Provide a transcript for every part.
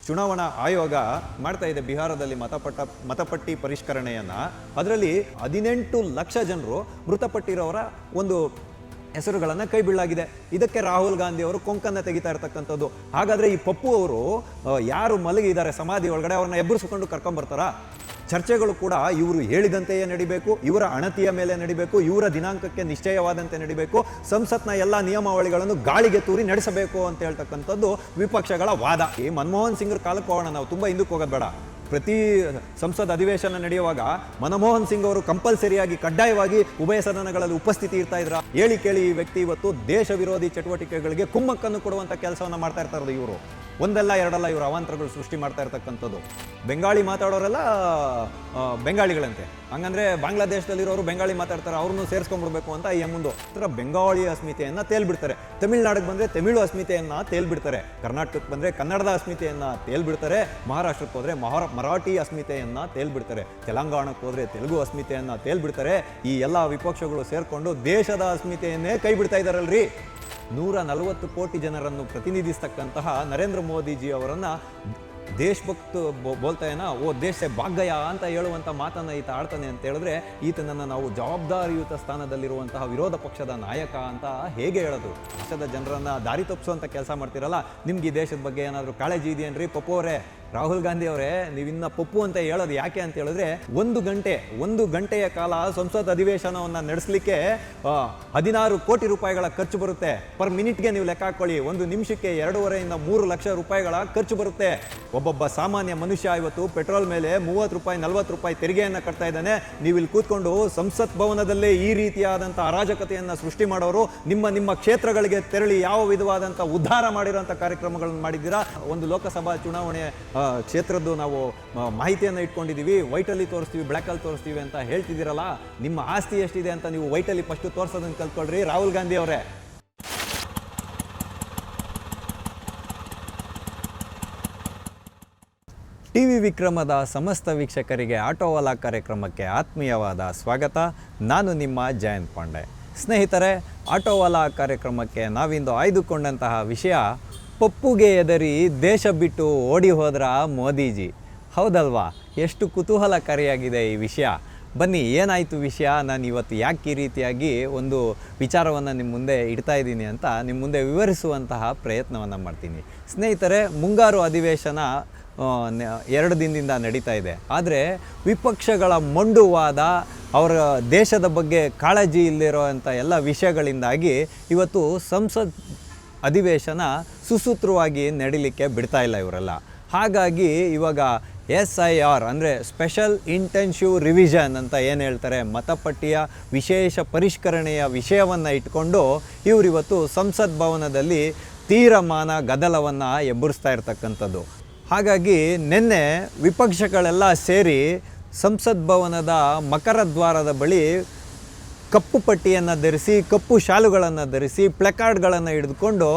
ಚುನಾವಣಾ ಆಯೋಗ ಮಾಡ್ತಾ ಇದೆ ಬಿಹಾರದಲ್ಲಿ ಮತಪಟ್ಟಿ ಪರಿಷ್ಕರಣೆಯನ್ನು. ಅದರಲ್ಲಿ 18 ಲಕ್ಷ ಜನರು ಮೃತಪಟ್ಟಿರೋರ ಒಂದು ಹೆಸರುಗಳನ್ನು ಕೈ ಬೀಳಾಗಿದೆ. ಇದಕ್ಕೆ ರಾಹುಲ್ ಗಾಂಧಿ ಅವರು ಕೊಂಕನ್ನು ತೆಗಿತಾ ಇರ್ತಕ್ಕಂಥದ್ದು. ಹಾಗಾದರೆ ಈ ಪಪ್ಪು ಅವರು ಯಾರು ಮಲಗಿದ್ದಾರೆ ಸಮಾಧಿ ಒಳಗಡೆ ಅವ್ರನ್ನ ಎಬ್ಬರಿಸಿಕೊಂಡು ಕರ್ಕೊಂಬರ್ತಾರಾ? ಚರ್ಚೆಗಳು ಕೂಡ ಇವರು ಹೇಳಿದಂತೆಯೇ ನಡಿಬೇಕು, ಇವರ ಅಣತಿಯ ಮೇಲೆ ನಡಿಬೇಕು, ಇವರ ದಿನಾಂಕಕ್ಕೆ ನಿಶ್ಚಯವಾದಂತೆ ನಡಿಬೇಕು, ಸಂಸತ್ನ ಎಲ್ಲ ನಿಯಮಾವಳಿಗಳನ್ನು ಗಾಳಿಗೆ ತೂರಿ ನಡೆಸಬೇಕು ಅಂತ ಹೇಳ್ತಕ್ಕಂಥದ್ದು ವಿಪಕ್ಷಗಳ ವಾದ. ಈ ಮನಮೋಹನ್ ಸಿಂಗ್ರ ಕಾಲಕ್ಕೆ ಹೋಗೋಣ, ನಾವು ತುಂಬ ಹಿಂದಕ್ಕೆ ಹೋಗೋದು ಬೇಡ. ಪ್ರತಿ ಸಂಸತ್ ಅಧಿವೇಶನ ನಡೆಯುವಾಗ ಮನಮೋಹನ್ ಸಿಂಗ್ ಅವರು ಕಂಪಲ್ಸರಿಯಾಗಿ ಕಡ್ಡಾಯವಾಗಿ ಉಭಯ ಸದನಗಳಲ್ಲಿ ಉಪಸ್ಥಿತಿ ಇರ್ತಾ ಇದ್ರ. ಹೇಳಿ ಕೇಳಿ ಈ ವ್ಯಕ್ತಿ ಇವತ್ತು ದೇಶ ವಿರೋಧಿ ಚಟುವಟಿಕೆಗಳಿಗೆ ಕುಮ್ಮಕ್ಕನ್ನು ಕೊಡುವಂಥ ಕೆಲಸವನ್ನು ಮಾಡ್ತಾ ಇರ್ತಾರೆ. ಇವರು ಒಂದಲ್ಲ ಎರಡಲ್ಲ ಇವರು ಅವಾಂತರಗಳು ಸೃಷ್ಟಿ ಮಾಡ್ತಾ ಇರ್ತಕ್ಕಂಥದ್ದು. ಬೆಂಗಾಳಿ ಮಾತಾಡೋರೆಲ್ಲ ಬೆಂಗಾಳಿಗಳಂತೆ, ಹಂಗಂದ್ರೆ ಬಾಂಗ್ಲಾದೇಶದಲ್ಲಿರೋರು ಬೆಂಗಾಳಿ ಮಾತಾಡ್ತಾರೆ, ಅವ್ರನ್ನೂ ಸೇರಿಸ್ಕೊಂಡ್ಬಿಡ್ಬೇಕು ಅಂತ ಈ ಮುಂದೆ ಬೆಂಗಾಳಿ ಅಸ್ಮಿತೆಯನ್ನು ತೇಲ್ಬಿಡ್ತಾರೆ. ತಮಿಳ್ನಾಡಿಗೆ ಬಂದರೆ ತಮಿಳು ಅಸ್ಮಿತೆಯನ್ನು ತೇಲ್ಬಿಡ್ತಾರೆ, ಕರ್ನಾಟಕಕ್ಕೆ ಬಂದರೆ ಕನ್ನಡದ ಅಸ್ಮಿತೆಯನ್ನು ತೇಲ್ಬಿಡ್ತಾರೆ, ಮಹಾರಾಷ್ಟ್ರಕ್ಕೆ ಹೋದರೆ ಮರಾಠಿ ಅಸ್ಮಿತೆಯನ್ನು ತೇಲ್ಬಿಡ್ತಾರೆ, ತೆಲಂಗಾಣಕ್ಕೆ ಹೋದರೆ ತೆಲುಗು ಅಸ್ಮಿತೆಯನ್ನು ತೇಲ್ಬಿಡ್ತಾರೆ. ಈ ಎಲ್ಲ ವಿಪಕ್ಷಗಳು ಸೇರಿಕೊಂಡು ದೇಶದ ಅಸ್ಮಿತೆಯನ್ನೇ ಕೈ ಬಿಡ್ತಾ ಇದ್ದಾರಲ್ರಿ. 140 ಕೋಟಿ ಜನರನ್ನು ಪ್ರತಿನಿಧಿಸ್ತಕ್ಕಂತಹ ನರೇಂದ್ರ ಮೋದಿಜಿ ಅವರನ್ನು ದೇಶಭಕ್ತ ಬೋಲ್ತಾಯನ ಓ ದೇಶ ಭಾಗ್ಯ ಅಂತ ಹೇಳುವಂಥ ಮಾತನ್ನು ಈತ ಆಡ್ತಾನೆ ಅಂತ ಹೇಳಿದ್ರೆ ಈತನನ್ನು ನಾವು ಜವಾಬ್ದಾರಿಯುತ ಸ್ಥಾನದಲ್ಲಿರುವಂತಹ ವಿರೋಧ ಪಕ್ಷದ ನಾಯಕ ಅಂತ ಹೇಗೆ ಹೇಳೋದು? ದೇಶದ ಜನರನ್ನು ದಾರಿ ತಪ್ಪಿಸುವಂಥ ಕೆಲಸ ಮಾಡ್ತಿರಲ್ಲ. ನಿಮ್ಗೆ ಈ ದೇಶದ ಬಗ್ಗೆ ಏನಾದರೂ ಕಾಳಜಿ ಇದೆಯೇನ್ರಿ ಪಪ್ಪು ಅವರೇ? ರಾಹುಲ್ ಗಾಂಧಿ ಅವರೇ, ನೀವಿನ್ನ ಪಪ್ಪು ಅಂತ ಹೇಳೋದು ಯಾಕೆ ಅಂತ ಹೇಳಿದ್ರೆ, ಒಂದು ಗಂಟೆಯ ಕಾಲ ಸಂಸತ್ ಅಧಿವೇಶನವನ್ನು ನಡೆಸಲಿಕ್ಕೆ 16 ಕೋಟಿ ರೂಪಾಯಿಗಳ ಖರ್ಚು ಬರುತ್ತೆ. ಪರ್ ಮಿನಿಟ್ಗೆ ನೀವು ಲೆಕ್ಕ ಹಾಕೊಳ್ಳಿ, 1 ನಿಮಿಷಕ್ಕೆ 2.5 ಇಂದ 3 ಲಕ್ಷ ರೂಪಾಯಿಗಳ ಖರ್ಚು ಬರುತ್ತೆ. ಒಬ್ಬೊಬ್ಬ ಸಾಮಾನ್ಯ ಮನುಷ್ಯ ಇವತ್ತು ಪೆಟ್ರೋಲ್ ಮೇಲೆ 30 ರೂಪಾಯಿ 40 ರೂಪಾಯಿ ತೆರಿಗೆಯನ್ನು ಕಟ್ತಾ ಇದ್ದಾನೆ. ನೀವು ಇಲ್ಲಿ ಕೂತ್ಕೊಂಡು ಸಂಸತ್ ಭವನದಲ್ಲೇ ಈ ರೀತಿಯಾದಂಥ ಅರಾಜಕತೆಯನ್ನು ಸೃಷ್ಟಿ ಮಾಡೋರು ನಿಮ್ಮ ಕ್ಷೇತ್ರಗಳಿಗೆ ತೆರಳಿ ಯಾವ ವಿಧವಾದಂಥ ಉದ್ಧಾರ ಮಾಡಿರೋಂಥ ಕಾರ್ಯಕ್ರಮಗಳನ್ನು ಮಾಡಿದ್ದೀರಾ? ಒಂದು ಲೋಕಸಭಾ ಚುನಾವಣೆ ಕ್ಷೇತ್ರದ್ದು ನಾವು ಮಾಹಿತಿಯನ್ನು ಇಟ್ಕೊಂಡಿದ್ದೀವಿ, ವೈಟಲ್ಲಿ ತೋರಿಸ್ತೀವಿ, ಬ್ಲ್ಯಾಕಲ್ಲಿ ತೋರಿಸ್ತೀವಿ ಅಂತ ಹೇಳ್ತಿದ್ದೀರಲ್ಲ. ನಿಮ್ಮ ಆಸ್ತಿ ಎಷ್ಟಿದೆ ಅಂತ ನೀವು ವೈಟಲ್ಲಿ ಫಸ್ಟ್ ತೋರಿಸೋದನ್ನು ಕಲ್ತ್ಕೊಳ್ರಿ ರಾಹುಲ್ ಗಾಂಧಿ ಅವರೇ. ಟಿವಿ ವಿಕ್ರಮದ ಸಮಸ್ತ ವೀಕ್ಷಕರಿಗೆ ಆಟೋವಾಲಾ ಕಾರ್ಯಕ್ರಮಕ್ಕೆ ಆತ್ಮೀಯವಾದ ಸ್ವಾಗತ. ನಾನು ನಿಮ್ಮ ಜಯಂತ್ ಪಾಂಡೆ. ಸ್ನೇಹಿತರೆ, ಆಟೋವಾಲಾ ಕಾರ್ಯಕ್ರಮಕ್ಕೆ ನಾವಿಂದು ಆಯ್ದುಕೊಂಡಂತಹ ವಿಷಯ, ಪಪ್ಪುಗೆ ಎದರಿ ದೇಶ ಬಿಟ್ಟು ಓಡಿ ಹೋದ್ರ ಮೋದಿಜಿ. ಹೌದಲ್ವಾ? ಎಷ್ಟು ಕುತೂಹಲಕಾರಿಯಾಗಿದೆ ಈ ವಿಷಯ. ಬನ್ನಿ, ಏನಾಯಿತು ವಿಷಯ, ನಾನು ಇವತ್ತು ಯಾಕೆ ಈ ರೀತಿಯಾಗಿ ಒಂದು ವಿಚಾರವನ್ನು ನಿಮ್ಮ ಮುಂದೆ ಇಡ್ತಾ ಇದ್ದೀನಿ ಅಂತ ನಿಮ್ಮ ಮುಂದೆ ವಿವರಿಸುವಂತಹ ಪ್ರಯತ್ನವನ್ನು ಮಾಡ್ತೀನಿ. ಸ್ನೇಹಿತರೆ, ಮುಂಗಾರು ಅಧಿವೇಶನ 2 ದಿನದಿಂದ ನಡೀತಾ ಇದೆ. ಆದರೆ ವಿಪಕ್ಷಗಳ ಮೊಂಡುವಾದ, ಅವರ ದೇಶದ ಬಗ್ಗೆ ಕಾಳಜಿ ಇಲ್ಲದಿರೋವಂಥ ಎಲ್ಲ ವಿಷಯಗಳಿಂದಾಗಿ ಇವತ್ತು ಸಂಸತ್ ಅಧಿವೇಶನ ಸುಸೂತ್ರವಾಗಿ ನಡೀಲಿಕ್ಕೆ ಬಿಡ್ತಾ ಇಲ್ಲ ಇವರೆಲ್ಲ. ಹಾಗಾಗಿ ಇವಾಗ SIR ಅಂದರೆ ಸ್ಪೆಷಲ್ ಇಂಟೆನ್ಸಿವ್ ರಿವಿಷನ್ ಅಂತ ಏನು ಹೇಳ್ತಾರೆ, ಮತಪಟ್ಟಿಯ ವಿಶೇಷ ಪರಿಷ್ಕರಣೆಯ ವಿಷಯವನ್ನು ಇಟ್ಕೊಂಡು ಇವರಿವತ್ತು ಸಂಸತ್ ಭವನದಲ್ಲಿ ತೀರಮಾನ ಗದ್ದಲವನ್ನು ಎಬ್ಬರಿಸ್ತಾ ಇರ್ತಕ್ಕಂಥದ್ದು. ಹಾಗಾಗಿ ನಿನ್ನೆ ವಿಪಕ್ಷಗಳೆಲ್ಲ ಸೇರಿ ಸಂಸತ್ ಭವನದ ಮಕರ ದ್ವಾರದ ಬಳಿ ಕಪ್ಪು ಪಟ್ಟಿಯನ್ನು ಧರಿಸಿ, ಕಪ್ಪು ಶಾಲುಗಳನ್ನು ಧರಿಸಿ, ಪ್ಲೆಕಾರ್ಡ್ಗಳನ್ನು ಹಿಡಿದುಕೊಂಡು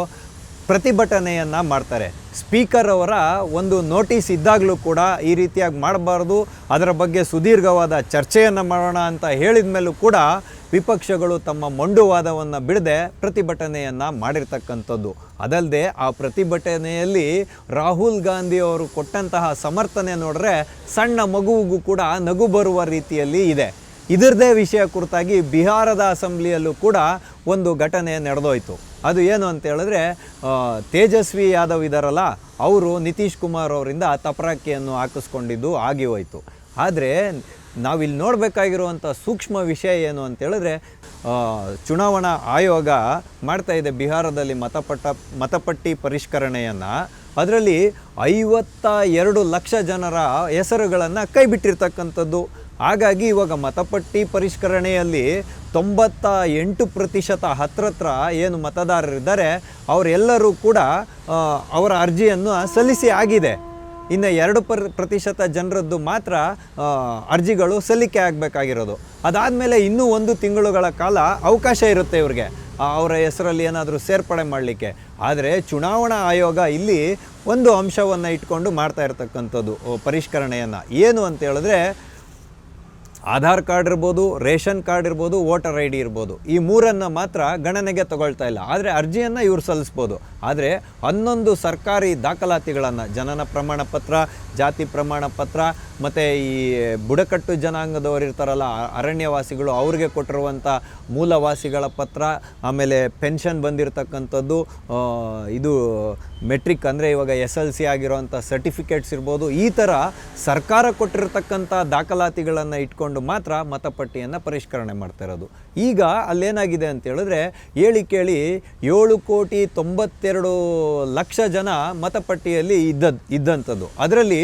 ಪ್ರತಿಭಟನೆಯನ್ನು ಮಾಡ್ತಾರೆ. ಸ್ಪೀಕರ್ ಅವರ ಒಂದು ನೋಟಿಸ್ ಇದ್ದಾಗಲೂ ಕೂಡ ಈ ರೀತಿಯಾಗಿ ಮಾಡಬಾರ್ದು, ಅದರ ಬಗ್ಗೆ ಸುದೀರ್ಘವಾದ ಚರ್ಚೆಯನ್ನು ಮಾಡೋಣ ಅಂತ ಹೇಳಿದ ಮೇಲೂ ಕೂಡ ವಿಪಕ್ಷಗಳು ತಮ್ಮ ಮೊಂಡುವಾದವನ್ನು ಬಿಡದೆ ಪ್ರತಿಭಟನೆಯನ್ನು ಮಾಡಿರ್ತಕ್ಕಂಥದ್ದು. ಅದಲ್ಲದೆ ಆ ಪ್ರತಿಭಟನೆಯಲ್ಲಿ ರಾಹುಲ್ ಗಾಂಧಿ ಅವರು ಕೊಟ್ಟಂತಹ ಸಮರ್ಥನೆ ನೋಡಿದ್ರೆ ಸಣ್ಣ ಮಗುವಿಗೂ ಕೂಡ ನಗು ಬರುವ ರೀತಿಯಲ್ಲಿ ಇದೆ. ಇದರದೇ ವಿಷಯ ಕುರಿತಾಗಿ ಬಿಹಾರದ ಅಸೆಂಬ್ಲಿಯಲ್ಲೂ ಕೂಡ ಒಂದು ಘಟನೆ ನಡೆದೋಯ್ತು. ಅದು ಏನು ಅಂತ ಹೇಳಿದ್ರೆ, ತೇಜಸ್ವಿ ಯಾದವ್ ಇದ್ದಾರಲ್ಲ, ಅವರು ನಿತೀಶ್ ಕುಮಾರ್ ಅವರಿಂದ ತಪರಾಕಿಯನ್ನು ಹಾಕಿಸ್ಕೊಂಡಿದ್ದು ಆಗಿ ಹೋಯಿತು. ಆದರೆ ನಾವಿಲ್ಲಿ ನೋಡಬೇಕಾಗಿರುವಂಥ ಸೂಕ್ಷ್ಮ ವಿಷಯ ಏನು ಅಂತ ಹೇಳಿದ್ರೆ, ಚುನಾವಣಾ ಆಯೋಗ ಮಾಡ್ತಾ ಇದೆ ಬಿಹಾರದಲ್ಲಿ ಮತಪಟ್ಟಿ ಪರಿಷ್ಕರಣೆಯನ್ನು. ಅದರಲ್ಲಿ 52 ಲಕ್ಷ ಜನರ ಹೆಸರುಗಳನ್ನು ಕೈ ಬಿಟ್ಟಿರ್ತಕ್ಕಂಥದ್ದು. ಹಾಗಾಗಿ ಇವಾಗ ಮತಪಟ್ಟಿ ಪರಿಷ್ಕರಣೆಯಲ್ಲಿ 98% ಹತ್ರ ಏನು ಮತದಾರರಿದ್ದಾರೆ ಅವರೆಲ್ಲರೂ ಕೂಡ ಅವರ ಅರ್ಜಿಯನ್ನು ಸಲ್ಲಿಸಿ ಆಗಿದೆ. ಇನ್ನು 2% ಜನರದ್ದು ಮಾತ್ರ ಅರ್ಜಿಗಳು ಸಲ್ಲಿಕೆ ಆಗಬೇಕಾಗಿರೋದು. ಅದಾದಮೇಲೆ ಇನ್ನೂ 1 ತಿಂಗಳುಗಳ ಕಾಲ ಅವಕಾಶ ಇರುತ್ತೆ ಇವ್ರಿಗೆ ಅವರ ಹೆಸರಲ್ಲಿ ಏನಾದರೂ ಸೇರ್ಪಡೆ ಮಾಡಲಿಕ್ಕೆ. ಆದರೆ ಚುನಾವಣಾ ಆಯೋಗ ಇಲ್ಲಿ ಒಂದು ಅಂಶವನ್ನು ಇಟ್ಕೊಂಡು ಮಾಡ್ತಾ ಇರ್ತಕ್ಕಂಥದ್ದು ಪರಿಷ್ಕರಣೆಯನ್ನು. ಏನು ಅಂತ ಹೇಳಿದ್ರೆ, ಆಧಾರ್ ಕಾರ್ಡ್ ಇರ್ಬೋದು, ರೇಷನ್ ಕಾರ್ಡ್ ಇರ್ಬೋದು, ವೋಟರ್ ಐ ಡಿ ಇರ್ಬೋದು, ಈ ಮೂರನ್ನು ಮಾತ್ರ ಗಣನೆಗೆ ತಗೊಳ್ತಾ ಇಲ್ಲ. ಆದರೆ ಅರ್ಜಿಯನ್ನು ಇವ್ರು ಸಲ್ಲಿಸ್ಬೋದು. ಆದರೆ 11 ಸರ್ಕಾರಿ ದಾಖಲಾತಿಗಳನ್ನು, ಜನನ ಪ್ರಮಾಣ ಪತ್ರ, ಜಾತಿ ಪ್ರಮಾಣ ಪತ್ರ, ಮತ್ತು ಈ ಬುಡಕಟ್ಟು ಜನಾಂಗದವರು ಇರ್ತಾರಲ್ಲ, ಅರಣ್ಯವಾಸಿಗಳು, ಅವ್ರಿಗೆ ಕೊಟ್ಟಿರುವಂಥ ಮೂಲವಾಸಿಗಳ ಪತ್ರ, ಆಮೇಲೆ ಪೆನ್ಷನ್ ಬಂದಿರತಕ್ಕಂಥದ್ದು, ಇದು ಮೆಟ್ರಿಕ್ ಅಂದರೆ ಇವಾಗ SLC ಆಗಿರೋವಂಥ ಸರ್ಟಿಫಿಕೇಟ್ಸ್ ಇರ್ಬೋದು, ಈ ಥರ ಸರ್ಕಾರ ಕೊಟ್ಟಿರ್ತಕ್ಕಂಥ ದಾಖಲಾತಿಗಳನ್ನು ಇಟ್ಕೊಂಡು ಮಾತ್ರ ಮತಪಟ್ಟಿಯನ್ನು ಪರಿಷ್ಕರಣೆ ಮಾಡ್ತಾ ಇರೋದು. ಈಗ ಅಲ್ಲೇನಾಗಿದೆ ಅಂತ ಹೇಳಿದ್ರೆ, ಕೇಳಿ 7,92,00,000 ಜನ ಮತಪಟ್ಟಿಯಲ್ಲಿ ಇದ್ದಂಥದ್ದು. ಅದರಲ್ಲಿ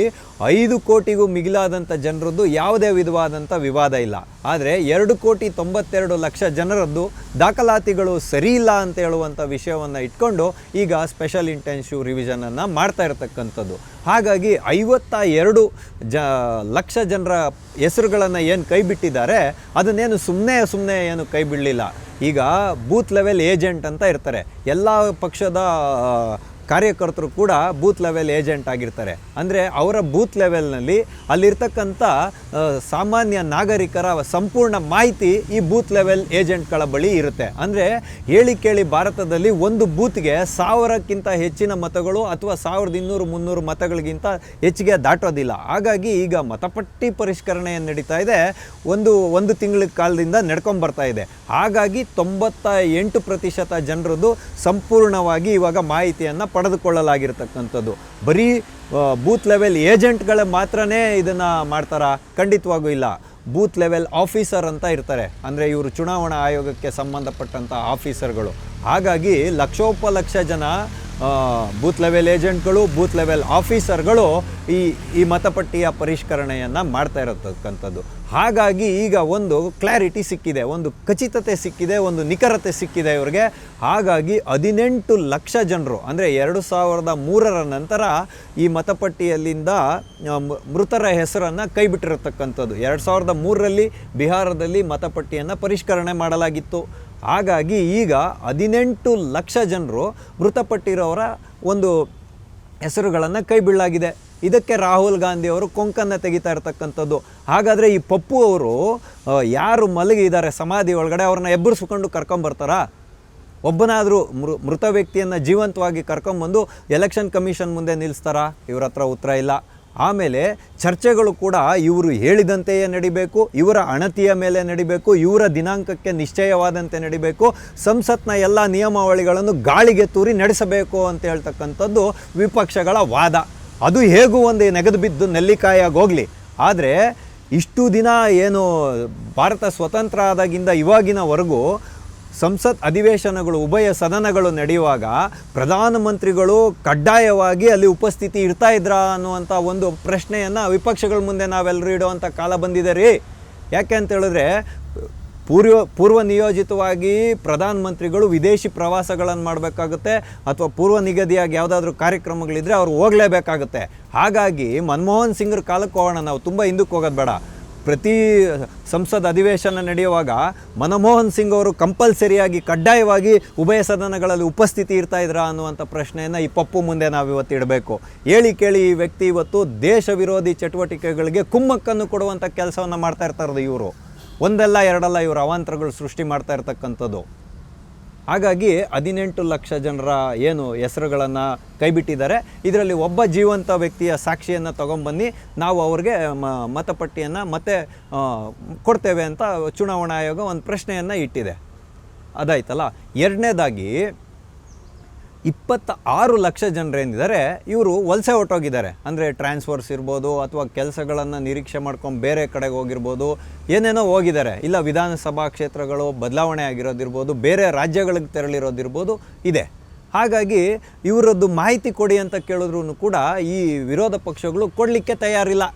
5 ಕೋಟಿಗೂ ಮಿಗಿಲಾದಂಥ ಜನರದ್ದು ಯಾವುದೇ ವಿಧವಾದಂಥ ವಿವಾದ ಇಲ್ಲ. ಆದರೆ 2,92,00,000 ಜನರದ್ದು ದಾಖಲಾತಿಗಳು ಸರಿ ಇಲ್ಲ ಅಂತ ಹೇಳುವಂಥ ವಿಷಯವನ್ನು ಇಟ್ಕೊಂಡು ಈಗ ಸ್ಪೆಷಲ್ ಇಂಟೆನ್ಸಿವ್ ರಿವಿಷನನ್ನು ಮಾಡ್ತಾ ಇರತಕ್ಕಂಥದ್ದು. ಹಾಗಾಗಿ 52 ಲಕ್ಷ ಜನರ ಹೆಸರುಗಳನ್ನು ಏನು ಕೈ ಬಿಟ್ಟಿದ್ದಾರೆ, ಅದನ್ನೇನು ಸುಮ್ಮನೆ ಏನು ಕೈ ಬಿಡಲಿಲ್ಲ. ಈಗ ಬೂತ್ ಲೆವೆಲ್ ಏಜೆಂಟ್ ಅಂತ ಇರ್ತಾರೆ. ಎಲ್ಲ ಪಕ್ಷದ ಕಾರ್ಯಕರ್ತರು ಕೂಡ ಬೂತ್ ಲೆವೆಲ್ ಏಜೆಂಟ್ ಆಗಿರ್ತಾರೆ. ಅಂದರೆ ಅವರ ಬೂತ್ ಲೆವೆಲ್ನಲ್ಲಿ ಅಲ್ಲಿರ್ತಕ್ಕಂಥ ಸಾಮಾನ್ಯ ನಾಗರಿಕರ ಸಂಪೂರ್ಣ ಮಾಹಿತಿ ಈ ಬೂತ್ ಲೆವೆಲ್ ಏಜೆಂಟ್ಗಳ ಬಳಿ ಇರುತ್ತೆ. ಅಂದರೆ ಕೇಳಿ ಭಾರತದಲ್ಲಿ ಒಂದು ಬೂತ್ಗೆ 1000ಕ್ಕಿಂತ ಹೆಚ್ಚಿನ ಮತಗಳು ಅಥವಾ 1200-300 ಮತಗಳಿಗಿಂತ ಹೆಚ್ಚಿಗೆ ದಾಟೋದಿಲ್ಲ. ಹಾಗಾಗಿ ಈಗ ಮತಪಟ್ಟಿ ಪರಿಷ್ಕರಣೆ ನಡೀತಾ ಇದೆ, ಒಂದು ತಿಂಗಳ ಕಾಲದಿಂದ ನಡ್ಕೊಂಬರ್ತಾ ಇದೆ. ಹಾಗಾಗಿ 98% ಜನರದ್ದು ಸಂಪೂರ್ಣವಾಗಿ ಇವಾಗ ಮಾಹಿತಿಯನ್ನು ಪಡೆದುಕೊಳ್ಳಲಾಗಿರ್ತಕ್ಕಂಥದ್ದು. ಬರೀ ಬೂತ್ ಲೆವೆಲ್ ಏಜೆಂಟ್ಗಳೇ ಮಾತ್ರನೇ ಇದನ್ನು ಮಾಡ್ತಾರಾ? ಖಂಡಿತವಾಗೂ ಇಲ್ಲ. ಬೂತ್ ಲೆವೆಲ್ ಆಫೀಸರ್ ಅಂತ ಇರ್ತಾರೆ, ಅಂದರೆ ಇವರು ಚುನಾವಣಾ ಆಯೋಗಕ್ಕೆ ಸಂಬಂಧಪಟ್ಟಂಥ ಆಫೀಸರ್ಗಳು. ಹಾಗಾಗಿ ಲಕ್ಷೋಪಲಕ್ಷ ಜನ ಬೂತ್ ಲೆವೆಲ್ ಏಜೆಂಟ್ಗಳು, ಬೂತ್ ಲೆವೆಲ್ ಆಫೀಸರ್ಗಳು ಈ ಮತಪಟ್ಟಿಯ ಪರಿಷ್ಕರಣೆಯನ್ನು ಮಾಡ್ತಾ ಇರತಕ್ಕಂಥದ್ದು. ಹಾಗಾಗಿ ಈಗ ಒಂದು ಕ್ಲಾರಿಟಿ ಸಿಕ್ಕಿದೆ, ಒಂದು ಖಚಿತತೆ ಸಿಕ್ಕಿದೆ, ಒಂದು ನಿಖರತೆ ಸಿಕ್ಕಿದೆ ಇವರಿಗೆ. ಹಾಗಾಗಿ 18 ಲಕ್ಷ ಜನರು, ಅಂದರೆ 2003 ನಂತರ ಈ ಮತಪಟ್ಟಿಯಲ್ಲಿಂದ ಮೃತರ ಹೆಸರನ್ನು ಕೈಬಿಟ್ಟಿರತಕ್ಕಂಥದ್ದು. 2003ರಲ್ಲಿ ಬಿಹಾರದಲ್ಲಿ ಮತಪಟ್ಟಿಯನ್ನು ಪರಿಷ್ಕರಣೆ ಮಾಡಲಾಗಿತ್ತು. ಹಾಗಾಗಿ ಈಗ 18 ಲಕ್ಷ ಜನರು ಮೃತಪಟ್ಟಿರೋರ ಒಂದು ಹೆಸರುಗಳನ್ನು ಕೈ ಬಿಡಲಾಗಿದೆ. ಇದಕ್ಕೆ ರಾಹುಲ್ ಗಾಂಧಿ ಅವರು ಕೊಂಕನ್ನು ತೆಗಿತಾ ಇರ್ತಕ್ಕಂಥದ್ದು. ಹಾಗಾದರೆ ಈ ಪಪ್ಪು ಅವರು ಯಾರು ಮಲಗಿದ್ದಾರೆ ಸಮಾಧಿ ಒಳಗಡೆ, ಅವ್ರನ್ನ ಎಬ್ಬರಿಸ್ಕೊಂಡು ಕರ್ಕೊಂಬರ್ತಾರಾ? ಒಬ್ಬನಾದರೂ ಮೃತ ವ್ಯಕ್ತಿಯನ್ನು ಜೀವಂತವಾಗಿ ಕರ್ಕೊಂಬಂದು ಎಲೆಕ್ಷನ್ ಕಮಿಷನ್ ಮುಂದೆ ನಿಲ್ಲಿಸ್ತಾರಾ? ಇವ್ರ ಹತ್ರ ಉತ್ತರ ಇಲ್ಲ. ಆಮೇಲೆ ಚರ್ಚೆಗಳು ಕೂಡ ಇವರು ಹೇಳಿದಂತೆಯೇ ನಡಿಬೇಕು, ಇವರ ಅಣತಿಯ ಮೇಲೆ ನಡಿಬೇಕು, ಇವರ ದಿನಾಂಕಕ್ಕೆ ನಿಶ್ಚಯವಾದಂತೆ ನಡಿಬೇಕು, ಸಂಸತ್ನ ಎಲ್ಲ ನಿಯಮಾವಳಿಗಳನ್ನು ಗಾಳಿಗೆ ತೂರಿ ನಡೆಸಬೇಕು ಅಂತ ಹೇಳ್ತಕ್ಕಂಥದ್ದು ವಿಪಕ್ಷಗಳ ವಾದ. ಅದು ಹೇಗೂ ಒಂದು ನೆಗೆದು ಬಿದ್ದು ನೆಲ್ಲಿಕಾಯಾಗಿ ಹೋಗಲಿ. ಆದರೆ ಇಷ್ಟು ದಿನ ಏನು ಭಾರತ ಸ್ವತಂತ್ರ ಆದಾಗಿಂದ ಇವಾಗಿನವರೆಗೂ ಸಂಸತ್ ಅಧಿವೇಶನಗಳು, ಉಭಯ ಸದನಗಳು ನಡೆಯುವಾಗ ಪ್ರಧಾನಮಂತ್ರಿಗಳು ಕಡ್ಡಾಯವಾಗಿ ಅಲ್ಲಿ ಉಪಸ್ಥಿತಿ ಇರ್ತಾ ಇದ್ರಾ ಅನ್ನುವಂಥ ಒಂದು ಪ್ರಶ್ನೆಯನ್ನು ವಿಪಕ್ಷಗಳ ಮುಂದೆ ನಾವೆಲ್ಲರೂ ಇಡುವಂಥ ಕಾಲ ಬಂದಿದೆ ರೀ. ಯಾಕೆ ಅಂತ ಹೇಳಿದ್ರೆ, ಪೂರ್ವ ನಿಯೋಜಿತವಾಗಿ ಪ್ರಧಾನಮಂತ್ರಿಗಳು ವಿದೇಶಿ ಪ್ರವಾಸಗಳನ್ನು ಮಾಡಬೇಕಾಗುತ್ತೆ, ಅಥವಾ ಪೂರ್ವ ನಿಗದಿಯಾಗಿ ಯಾವುದಾದ್ರೂ ಕಾರ್ಯಕ್ರಮಗಳಿದ್ದರೆ ಅವ್ರು ಹೋಗಲೇಬೇಕಾಗುತ್ತೆ. ಹಾಗಾಗಿ ಮನಮೋಹನ್ ಸಿಂಗ್ರ ಕಾಲಕ್ಕೆ ಹೋಗೋಣ, ನಾವು ತುಂಬ ಹಿಂದಕ್ಕೆ ಹೋಗೋದು ಬೇಡ. ಪ್ರತಿ ಸಂಸತ್ ಅಧಿವೇಶನ ನಡೆಯುವಾಗ ಮನಮೋಹನ್ ಸಿಂಗ್ ಅವರು ಕಂಪಲ್ಸರಿಯಾಗಿ ಕಡ್ಡಾಯವಾಗಿ ಉಭಯ ಸದನಗಳಲ್ಲಿ ಉಪಸ್ಥಿತಿ ಇರ್ತಾ ಇದ್ರಾ ಅನ್ನುವಂಥ ಪ್ರಶ್ನೆಯನ್ನು ಈ ಪಪ್ಪು ಮುಂದೆ ನಾವು ಇವತ್ತು ಇಡಬೇಕು. ಕೇಳಿ ಈ ವ್ಯಕ್ತಿ ಇವತ್ತು ದೇಶ ವಿರೋಧಿ ಚಟುವಟಿಕೆಗಳಿಗೆ ಕುಮ್ಮಕ್ಕನ್ನು ಕೊಡುವಂಥ ಕೆಲಸವನ್ನು ಮಾಡ್ತಾ ಇರ್ತಾರದು. ಇವರು ಒಂದಲ್ಲ ಎರಡಲ್ಲ ಇವರು ಅವಾಂತರಗಳು ಸೃಷ್ಟಿ ಮಾಡ್ತಾ ಇರ್ತಕ್ಕಂಥದ್ದು. ಹಾಗಾಗಿ 18 ಲಕ್ಷ ಜನರ ಏನು ಹೆಸರುಗಳನ್ನು ಕೈಬಿಟ್ಟಿದ್ದಾರೆ, ಇದರಲ್ಲಿ ಒಬ್ಬ ಜೀವಂತ ವ್ಯಕ್ತಿಯ ಸಾಕ್ಷಿಯನ್ನು ತೊಗೊಂಬನ್ನಿ, ನಾವು ಅವ್ರಿಗೆ ಮತಪಟ್ಟಿಯನ್ನು ಮತ್ತೆ ಕೊಡ್ತೇವೆ ಅಂತ ಚುನಾವಣಾ ಆಯೋಗ ಒಂದು ಪ್ರಶ್ನೆಯನ್ನು ಇಟ್ಟಿದೆ. ಅದಾಯ್ತಲ್ಲ. ಎರಡನೇದಾಗಿ 26 ಲಕ್ಷ ಜನರೇನಿದ್ದಾರೆ ಇವರು ವಲಸೆ ಹೊರಟೋಗಿದ್ದಾರೆ. ಅಂದರೆ ಟ್ರಾನ್ಸ್ಫರ್ಸ್ ಇರ್ಬೋದು, ಅಥವಾ ಕೆಲಸಗಳನ್ನು ನಿರೀಕ್ಷೆ ಮಾಡ್ಕೊಂಡು ಬೇರೆ ಕಡೆಗೆ ಹೋಗಿರ್ಬೋದು, ಏನೇನೋ ಹೋಗಿದ್ದಾರೆ. ಇಲ್ಲ ವಿಧಾನಸಭಾ ಕ್ಷೇತ್ರಗಳು ಬದಲಾವಣೆ ಆಗಿರೋದಿರ್ಬೋದು, ಬೇರೆ ರಾಜ್ಯಗಳಿಗೆ ತೆರಳಿರೋದಿರ್ಬೋದು ಇದೆ. ಹಾಗಾಗಿ ಇವರದ್ದು ಮಾಹಿತಿ ಕೊಡಿ ಅಂತ ಕೇಳಿದ್ರು ಕೂಡ ಈ ವಿರೋಧ ಪಕ್ಷಗಳು ಕೊಡಲಿಕ್ಕೆ ತಯಾರಿಲ್ಲ.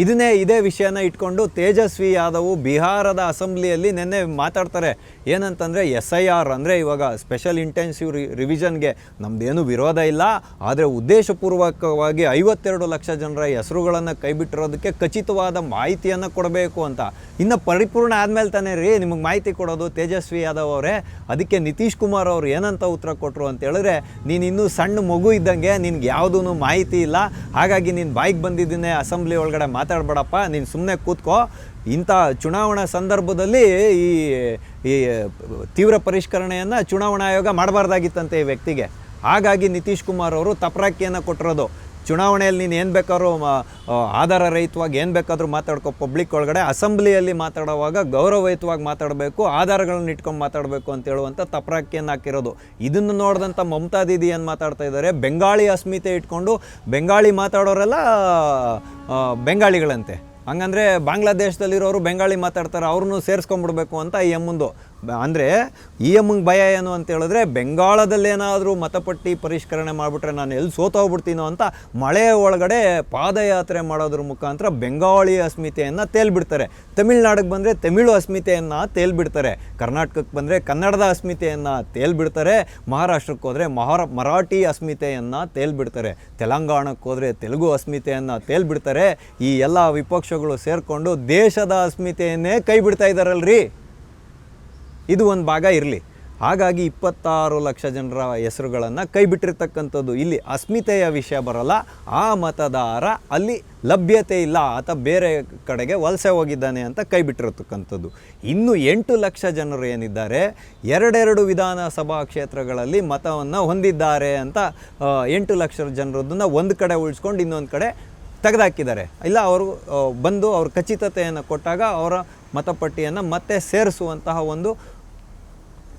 ಇದೇ ವಿಷಯನ ಇಟ್ಕೊಂಡು ತೇಜಸ್ವಿ ಯಾದವ್ ಬಿಹಾರದ ಅಸೆಂಬ್ಲಿಯಲ್ಲಿ ನಿನ್ನೆ ಮಾತಾಡ್ತಾರೆ. ಏನಂತಂದರೆ SIR ಅಂದರೆ ಇವಾಗ ಸ್ಪೆಷಲ್ ಇಂಟೆನ್ಸಿವ್ ರಿವಿಷನ್ಗೆ ನಮ್ಮದೇನು ವಿರೋಧ ಇಲ್ಲ, ಆದರೆ ಉದ್ದೇಶಪೂರ್ವಕವಾಗಿ 52 ಲಕ್ಷ ಜನರ ಹೆಸರುಗಳನ್ನು ಕೈಬಿಟ್ಟಿರೋದಕ್ಕೆ ಖಚಿತವಾದ ಮಾಹಿತಿಯನ್ನು ಕೊಡಬೇಕು ಅಂತ. ಇನ್ನು ಪರಿಪೂರ್ಣ ಆದಮೇಲೆ ತಾನೇ ರೀ ನಿಮಗೆ ಮಾಹಿತಿ ಕೊಡೋದು ತೇಜಸ್ವಿ ಯಾದವ್ ಅವರೇ. ಅದಕ್ಕೆ ನಿತೀಶ್ ಕುಮಾರ್ ಅವರು ಏನಂತ ಉತ್ತರ ಕೊಟ್ಟರು ಅಂತ ಹೇಳಿದ್ರೆ, ನೀನು ಇನ್ನೂ ಸಣ್ಣ ಮಗು ಇದ್ದಂಗೆ, ನಿನ್ಗೆ ಯಾವುದೂ ಮಾಹಿತಿ ಇಲ್ಲ, ಹಾಗಾಗಿ ನೀನು ಬಾಯಿಗೆ ಬಂದಿದ್ದನ್ನೇ ಅಸೆಂಬ್ಲಿ ಒಳಗಡೆ ಮಾತಾಡಬೇಡಪ್ಪ, ನೀನು ಸುಮ್ಮನೆ ಕೂತ್ಕೋ, ಇಂಥ ಚುನಾವಣಾ ಸಂದರ್ಭದಲ್ಲಿ ಈ ತೀವ್ರ ಪರಿಷ್ಕರಣೆಯನ್ನು ಚುನಾವಣಾ ಆಯೋಗ ಮಾಡಬಾರ್ದಾಗಿತ್ತಂತೆ ಈ ವ್ಯಕ್ತಿಗೆ. ಹಾಗಾಗಿ ನಿತೀಶ್ ಕುಮಾರ್ ಅವರು ತಪರಾಕಿಯನ್ನು ಕೊಟ್ಟಿರೋದು. ಚುನಾವಣೆಯಲ್ಲಿ ನೀನು ಏನು ಬೇಕಾದ್ರೂ ಆಧಾರ ರಹಿತವಾಗಿ ಏನು ಬೇಕಾದರೂ ಮಾತಾಡ್ಕೋ, ಪಬ್ಲಿಕ್ ಒಳಗಡೆ ಅಸೆಂಬ್ಲಿಯಲ್ಲಿ ಮಾತಾಡುವಾಗ ಗೌರವಯುತವಾಗಿ ಮಾತಾಡಬೇಕು, ಆಧಾರಗಳನ್ನ ಇಟ್ಕೊಂಡು ಮಾತಾಡಬೇಕು ಅಂತ ಹೇಳುವಂಥ ತಪರಾಕಿಯನ್ನು ಹಾಕಿರೋದು. ಇದನ್ನು ನೋಡಿದಂಥ ಮಮತಾ ದೀದಿ ಏನು ಮಾತಾಡ್ತಾ ಇದ್ದಾರೆ, ಬೆಂಗಾಳಿ ಅಸ್ಮಿತೆ ಇಟ್ಕೊಂಡು ಬೆಂಗಾಳಿ ಮಾತಾಡೋರೆಲ್ಲ ಬೆಂಗಾಳಿಗಳಂತೆ, ಹಂಗಂದರೆ ಬಾಂಗ್ಲಾದೇಶದಲ್ಲಿರೋರು ಬೆಂಗಾಳಿ ಮಾತಾಡ್ತಾರೆ, ಅವ್ರನ್ನೂ ಸೇರಿಸ್ಕೊಂಡ್ಬಿಡ್ಬೇಕು ಅಂತ ಈ ಎಮ್ಮಂದು. ಅಂದರೆ ಈ ಎಮ್ಮಂಗೆ ಭಯ ಏನು ಅಂತ ಹೇಳಿದ್ರೆ, ಬೆಂಗಾಳದಲ್ಲೇನಾದರೂ ಮತಪಟ್ಟಿ ಪರಿಷ್ಕರಣೆ ಮಾಡಿಬಿಟ್ರೆ ನಾನು ಎಲ್ಲಿ ಸೋತೋಗ್ಬಿಡ್ತೀನೋ ಅಂತ ಮಳೆ ಒಳಗಡೆ ಪಾದಯಾತ್ರೆ ಮಾಡೋದ್ರ ಮುಖಾಂತರ ಬೆಂಗಾಳಿ ಅಸ್ಮಿತೆಯನ್ನು ತೇಲ್ಬಿಡ್ತಾರೆ. ತಮಿಳ್ನಾಡಿಗೆ ಬಂದರೆ ತಮಿಳು ಅಸ್ಮಿತೆಯನ್ನು ತೇಲ್ಬಿಡ್ತಾರೆ, ಕರ್ನಾಟಕಕ್ಕೆ ಬಂದರೆ ಕನ್ನಡದ ಅಸ್ಮಿತೆಯನ್ನು ತೇಲ್ಬಿಡ್ತಾರೆ, ಮಹಾರಾಷ್ಟ್ರಕ್ಕೆ ಹೋದರೆ ಮರಾಠಿ ಅಸ್ಮಿತೆಯನ್ನು ತೇಲ್ಬಿಡ್ತಾರೆ, ತೆಲಂಗಾಣಕ್ಕೆ ಹೋದರೆ ತೆಲುಗು ಅಸ್ಮಿತೆಯನ್ನು ತೇಲ್ಬಿಡ್ತಾರೆ. ಈ ಎಲ್ಲ ವಿಪಕ್ಷಗಳು ಸೇರಿಕೊಂಡು ದೇಶದ ಅಸ್ಮಿತೆಯನ್ನೇ ಕೈ ಬಿಡ್ತಾ ಇದ್ದಾರಲ್ರಿ. ಇದು ಒಂದು ಭಾಗ ಇರಲಿ. ಹಾಗಾಗಿ 26 ಲಕ್ಷ ಜನರ ಹೆಸರುಗಳನ್ನು ಕೈ ಬಿಟ್ಟಿರ್ತಕ್ಕಂಥದ್ದು. ಇಲ್ಲಿ ಅಸ್ಮಿತೆಯ ವಿಷಯ ಬರೋಲ್ಲ, ಆ ಮತದಾರ ಅಲ್ಲಿ ಲಭ್ಯತೆ ಇಲ್ಲ, ಆತ ಬೇರೆ ಕಡೆಗೆ ವಲಸೆ ಹೋಗಿದ್ದಾನೆ ಅಂತ ಕೈ ಬಿಟ್ಟಿರತಕ್ಕಂಥದ್ದು. ಇನ್ನು 8 ಲಕ್ಷ ಜನರು ಏನಿದ್ದಾರೆ, ಎರಡೆರಡು ವಿಧಾನಸಭಾ ಕ್ಷೇತ್ರಗಳಲ್ಲಿ ಮತವನ್ನು ಹೊಂದಿದ್ದಾರೆ ಅಂತ 8 ಲಕ್ಷ ಜನರದನ್ನು ಒಂದು ಕಡೆ ಉಳಿಸ್ಕೊಂಡು ಇನ್ನೊಂದು ಕಡೆ ತೆಗೆದುಹಾಕಿದ್ದಾರೆ. ಇಲ್ಲ, ಅವರು ಬಂದು ಅವ್ರ ಖಚಿತತೆಯನ್ನು ಕೊಟ್ಟಾಗ ಅವರ ಮತಪಟ್ಟಿಯನ್ನು ಮತ್ತೆ ಸೇರಿಸುವಂತಹ ಒಂದು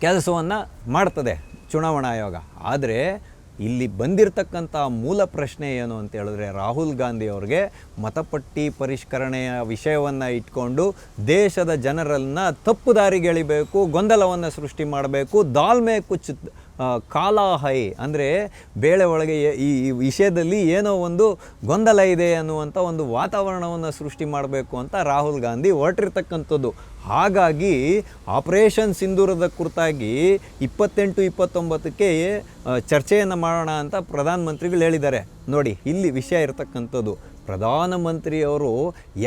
ಕೆಲಸವನ್ನು ಮಾಡ್ತದೆ ಚುನಾವಣಾ ಆಯೋಗ. ಆದರೆ ಇಲ್ಲಿ ಬಂದಿರತಕ್ಕಂಥ ಮೂಲ ಪ್ರಶ್ನೆ ಏನು ಅಂತ ಹೇಳಿದ್ರೆ, ರಾಹುಲ್ ಗಾಂಧಿ ಅವ್ರಿಗೆ ಮತಪಟ್ಟಿ ಪರಿಷ್ಕರಣೆಯ ವಿಷಯವನ್ನು ಇಟ್ಕೊಂಡು ದೇಶದ ಜನರನ್ನು ತಪ್ಪು ದಾರಿಗೆ ಎಳಿಬೇಕು, ಗೊಂದಲವನ್ನು ಸೃಷ್ಟಿ ಮಾಡಬೇಕು, ದಾಲ್ಮೆ ಕುಚ್ ಕಾಲಾ ಹೈ, ಅಂದರೆ ಬೇಳೆ ಒಳಗೆ ಈ ವಿಷಯದಲ್ಲಿ ಏನೋ ಒಂದು ಗೊಂದಲ ಇದೆ ಅನ್ನುವಂಥ ಒಂದು ವಾತಾವರಣವನ್ನು ಸೃಷ್ಟಿ ಮಾಡಬೇಕು ಅಂತ ರಾಹುಲ್ ಗಾಂಧಿ ಹೊರಟಿರ್ತಕ್ಕಂಥದ್ದು. ಹಾಗಾಗಿ ಆಪರೇಷನ್ ಸಿಂಧೂರದ ಕುರಿತಾಗಿ 28-29ಕ್ಕೆ ಚರ್ಚೆಯನ್ನು ಮಾಡೋಣ ಅಂತ ಪ್ರಧಾನಮಂತ್ರಿಗಳು ಹೇಳಿದ್ದಾರೆ. ನೋಡಿ, ಇಲ್ಲಿ ವಿಷಯ ಇರತಕ್ಕಂಥದ್ದು, ಪ್ರಧಾನಮಂತ್ರಿಯವರು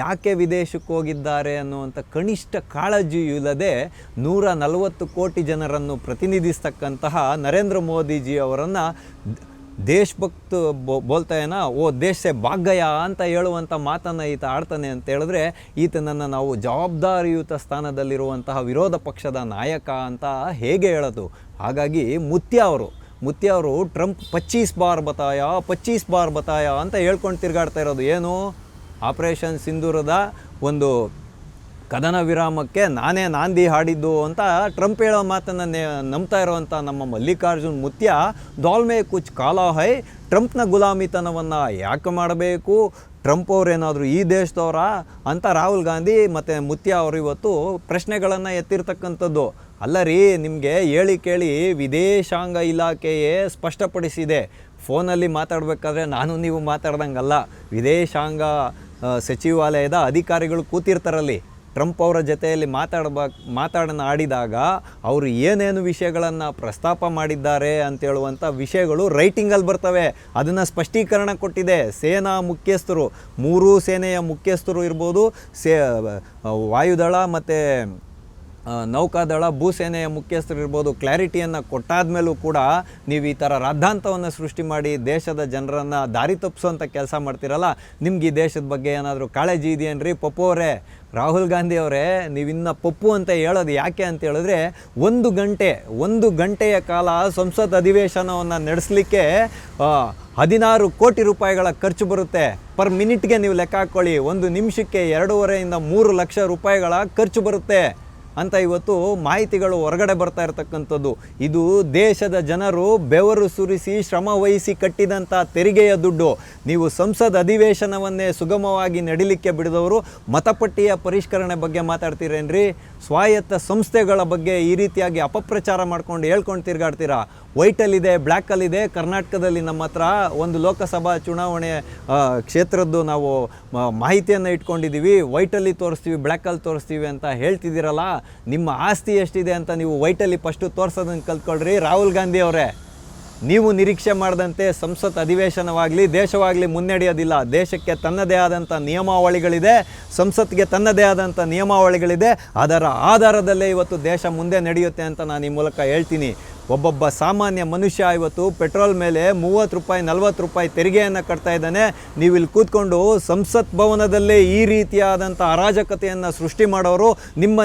ಯಾಕೆ ವಿದೇಶಕ್ಕೆ ಹೋಗಿದ್ದಾರೆ ಅನ್ನುವಂಥ ಕನಿಷ್ಠ ಕಾಳಜಿ ಇಲ್ಲದೆ 140 ಕೋಟಿ ಜನರನ್ನು ಪ್ರತಿನಿಧಿಸ್ತಕ್ಕಂತಹ ನರೇಂದ್ರ ಮೋದಿಜಿ ಅವರನ್ನು ದೇಶಭಕ್ತ ಬೋಲ್ತಾಯನ ಓ ದೇಶ ಸೆ ಭಾಗ್ಯ ಅಂತ ಹೇಳುವಂಥ ಮಾತನ್ನು ಈತ ಆಡ್ತಾನೆ ಅಂತ ಹೇಳಿದ್ರೆ, ಈತನನ್ನು ನಾವು ಜವಾಬ್ದಾರಿಯುತ ಸ್ಥಾನದಲ್ಲಿರುವಂತಹ ವಿರೋಧ ಪಕ್ಷದ ನಾಯಕ ಅಂತ ಹೇಗೆ ಹೇಳೋದು? ಹಾಗಾಗಿ ಮುತ್ಯ ಅವರು ಟ್ರಂಪ್ 25 ಬಾರ್ ಬತಾಯ ಅಂತ ಹೇಳ್ಕೊಂಡು ತಿರುಗಾಡ್ತಾ ಇರೋದು. ಏನು? ಆಪರೇಷನ್ ಸಿಂಧೂರದ ಒಂದು ಕದನ ವಿರಾಮಕ್ಕೆ ನಾನೇ ನಾಂದಿ ಹಾಡಿದ್ದು ಅಂತ ಟ್ರಂಪ್ ಹೇಳೋ ಮಾತನ್ನು ನಂಬ್ತಾ ಇರೋವಂಥ ನಮ್ಮ ಮಲ್ಲಿಕಾರ್ಜುನ್ ಮುತ್ಯ ದಾಲ್ಮೆ ಕುಚ್ ಕಾಲಾ ಹೈ, ಟ್ರಂಪ್ನ ಗುಲಾಮಿತನವನ್ನು ಯಾಕೆ ಮಾಡಬೇಕು, ಟ್ರಂಪ್ ಅವರೇನಾದರೂ ಈ ದೇಶದವರ ಅಂತ ರಾಹುಲ್ ಗಾಂಧಿ ಮತ್ತು ಮುತ್ಯ ಅವರು ಇವತ್ತು ಪ್ರಶ್ನೆಗಳನ್ನು ಎತ್ತಿರ್ತಕ್ಕಂಥದ್ದು. ಅಲ್ಲ ರೀ, ನಿಮಗೆ ಹೇಳಿ ಕೇಳಿ ವಿದೇಶಾಂಗ ಇಲಾಖೆಯೇ ಸ್ಪಷ್ಟಪಡಿಸಿದೆ. ಫೋನಲ್ಲಿ ಮಾತಾಡಬೇಕಾದ್ರೆ ನಾನು ನೀವು ಮಾತಾಡ್ದಂಗಲ್ಲ, ವಿದೇಶಾಂಗ ಸಚಿವಾಲಯದ ಅಧಿಕಾರಿಗಳು ಕೂತಿರ್ತಾರಲ್ಲಿ, ಟ್ರಂಪ್ ಅವರ ಜೊತೆಯಲ್ಲಿ ಮಾತಾಡಿದಾಗ ಅವರು ಏನೇನು ವಿಷಯಗಳನ್ನು ಪ್ರಸ್ತಾಪ ಮಾಡಿದ್ದಾರೆ ಅಂತೇಳುವಂಥ ವಿಷಯಗಳು ರೈಟಿಂಗಲ್ಲಿ ಬರ್ತವೆ. ಅದನ್ನು ಸ್ಪಷ್ಟೀಕರಣ ಕೊಟ್ಟಿದೆ ಸೇನಾ ಮುಖ್ಯಸ್ಥರು, 3 ಸೇನೆಯ ಮುಖ್ಯಸ್ಥರು ಇರ್ಬೋದು, ವಾಯುದಳ ಮತ್ತು ನೌಕಾದಳ, ಭೂಸೇನೆಯ ಮುಖ್ಯಸ್ಥರು ಇರ್ಬೋದು. ಕ್ಲಾರಿಟಿಯನ್ನು ಕೊಟ್ಟಾದ ಮೇಲೂ ಕೂಡ ನೀವು ಈ ಥರ ರಾದ್ಧಾಂತವನ್ನು ಸೃಷ್ಟಿ ಮಾಡಿ ದೇಶದ ಜನರನ್ನು ದಾರಿ ತಪ್ಪಿಸೋಂಥ ಕೆಲಸ ಮಾಡ್ತೀರಲ್ಲ, ನಿಮ್ಗೆ ಈ ದೇಶದ ಬಗ್ಗೆ ಏನಾದರೂ ಕಾಳಜಿ ಇದೆಯೇನ್ರಿ ಪಪ್ಪು ಅವರೇ? ರಾಹುಲ್ ಗಾಂಧಿ ಅವರೇ, ನೀವಿನ್ನು ಪಪ್ಪು ಅಂತ ಹೇಳೋದು ಯಾಕೆ ಅಂತ ಹೇಳಿದ್ರೆ, 1 ಗಂಟೆಯ ಕಾಲ ಸಂಸತ್ ಅಧಿವೇಶನವನ್ನು ನಡೆಸಲಿಕ್ಕೆ 16 ಕೋಟಿ ರೂಪಾಯಿಗಳ ಖರ್ಚು ಬರುತ್ತೆ. ಪರ್ ಮಿನಿಟ್ಗೆ ನೀವು ಲೆಕ್ಕ ಹಾಕ್ಕೊಳ್ಳಿ, 1 ನಿಮಿಷಕ್ಕೆ 2.5 - 3 ಲಕ್ಷ ರೂಪಾಯಿಗಳ ಖರ್ಚು ಬರುತ್ತೆ ಅಂತ ಇವತ್ತು ಮಾಹಿತಿಗಳು ಹೊರಗಡೆ ಬರ್ತಾ ಇರತಕ್ಕಂಥದ್ದು. ಇದು ದೇಶದ ಜನರು ಬೆವರು ಸುರಿಸಿ ಶ್ರಮ ವಹಿಸಿ ಕಟ್ಟಿದಂಥ ತೆರಿಗೆಯ ದುಡ್ಡು. ನೀವು ಸಂಸತ್ ಅಧಿವೇಶನವನ್ನೇ ಸುಗಮವಾಗಿ ನಡಿಲಿಕ್ಕೆ ಬಿಡಿದವರು ಮತಪಟ್ಟಿಯ ಪರಿಷ್ಕರಣೆ ಬಗ್ಗೆ ಮಾತಾಡ್ತೀರೇನ್ರಿ? ಸ್ವಾಯತ್ತ ಸಂಸ್ಥೆಗಳ ಬಗ್ಗೆ ಈ ರೀತಿಯಾಗಿ ಅಪಪ್ರಚಾರ ಮಾಡ್ಕೊಂಡು ಹೇಳ್ಕೊಂಡು ತಿರುಗಾಡ್ತೀರಾ? ವೈಟಲ್ಲಿದೆ, ಬ್ಲ್ಯಾಕಲ್ಲಿದೆ. ಕರ್ನಾಟಕದಲ್ಲಿ ನಮ್ಮ ಹತ್ರ ಒಂದು ಲೋಕಸಭಾ ಚುನಾವಣೆ ಕ್ಷೇತ್ರದ್ದು ನಾವು ಮಾಹಿತಿಯನ್ನು ಇಟ್ಕೊಂಡಿದ್ದೀವಿ. ವೈಟಲ್ಲಿ ತೋರಿಸ್ತೀವಿ, ಬ್ಲ್ಯಾಕಲ್ಲಿ ತೋರಿಸ್ತೀವಿ ಅಂತ ಹೇಳ್ತಿದ್ದೀರಲ್ಲ, ನಿಮ್ಮ ಆಸ್ತಿ ಎಷ್ಟಿದೆ ಅಂತ ನೀವು ವೈಟಲ್ಲಿ ಫಸ್ಟು ತೋರಿಸೋದನ್ನು ಕಲ್ತ್ಕೊಳ್ರಿ. ರಾಹುಲ್ ಗಾಂಧಿ ಅವರೇ, ನೀವು ನಿರೀಕ್ಷೆ ಮಾಡಿದಂತೆ ಸಂಸತ್ ಅಧಿವೇಶನವಾಗಲಿ ದೇಶವಾಗಲಿ ಮುನ್ನಡೆಯೋದಿಲ್ಲ. ದೇಶಕ್ಕೆ ತನ್ನದೇ ಆದಂಥ ನಿಯಮಾವಳಿಗಳಿದೆ, ಸಂಸತ್ಗೆ ತನ್ನದೇ ಆದಂಥ ನಿಯಮಾವಳಿಗಳಿದೆ. ಅದರ ಆಧಾರದಲ್ಲೇ ಇವತ್ತು ದೇಶ ಮುಂದೆ ನಡೆಯುತ್ತೆ ಅಂತ ನಾನು ಈ ಮೂಲಕ ಹೇಳ್ತೀನಿ. ಒಬ್ಬೊಬ್ಬ ಸಾಮಾನ್ಯ ಮನುಷ್ಯ ಇವತ್ತು ಪೆಟ್ರೋಲ್ ಮೇಲೆ 30 ರೂಪಾಯಿ 40 ರೂಪಾಯಿ ತೆರಿಗೆಯನ್ನು ಕಟ್ತಾ ಇದ್ದಾನೆ. ನೀವು ಇಲ್ಲಿ ಕೂತ್ಕೊಂಡು ಸಂಸತ್ ಭವನದಲ್ಲೇ ಈ ರೀತಿಯಾದಂಥ ಅರಾಜಕತೆಯನ್ನು ಸೃಷ್ಟಿ ಮಾಡೋರು